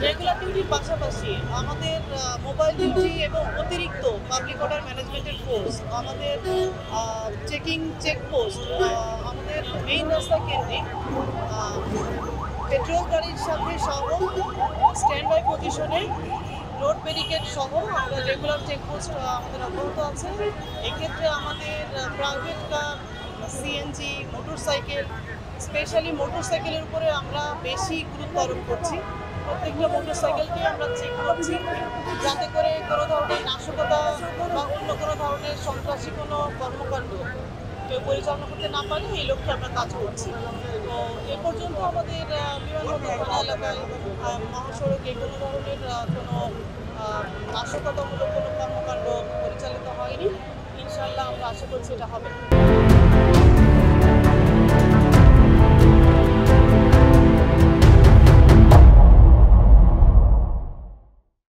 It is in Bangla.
রেগুলার ডিউটির পাশাপাশি আমাদের মোবাইল ডিউটি এবং অতিরিক্ত পাবলিক অর্ডার ম্যানেজমেন্টের ফোর্স, আমাদের চেকপোস্ট, আমাদের মেইন রাস্তা কেন্দ্রিক পেট্রোল গাড়ির সাথে সহ স্ট্যান্ড বাই পজিশনে রোড ব্যারিকেড সহ আমরা রেগুলার চেকপোস্ট আমাদের অব্যাহত আছে। এক্ষেত্রে আমাদের private car, CNG, motorcycle, specially মোটরসাইকেলের উপরে আমরা বেশি গুরুত্ব আরোপ করছি। প্রত্যেকটা মোটরসাইকেলকে আমরা চেক করছি যাতে করে কোনো ধরনের নাশকতা বা অন্য কোনো ধরনের সন্ত্রাসী কোনো কর্মকাণ্ড কেউ পরিচালনা করতে না পারে, এই লক্ষ্যে আমরা কাজ করছি। তো এ পর্যন্ত আমাদের বিমানবন্দর থানা এলাকায় মহাসড়কে কোনো ধরনের কোনো নাশকতামূলক কোনো কর্মকাণ্ড পরিচালিত হয়নি। ইনশাআল্লাহ আমরা আশা করছি এটা হবে।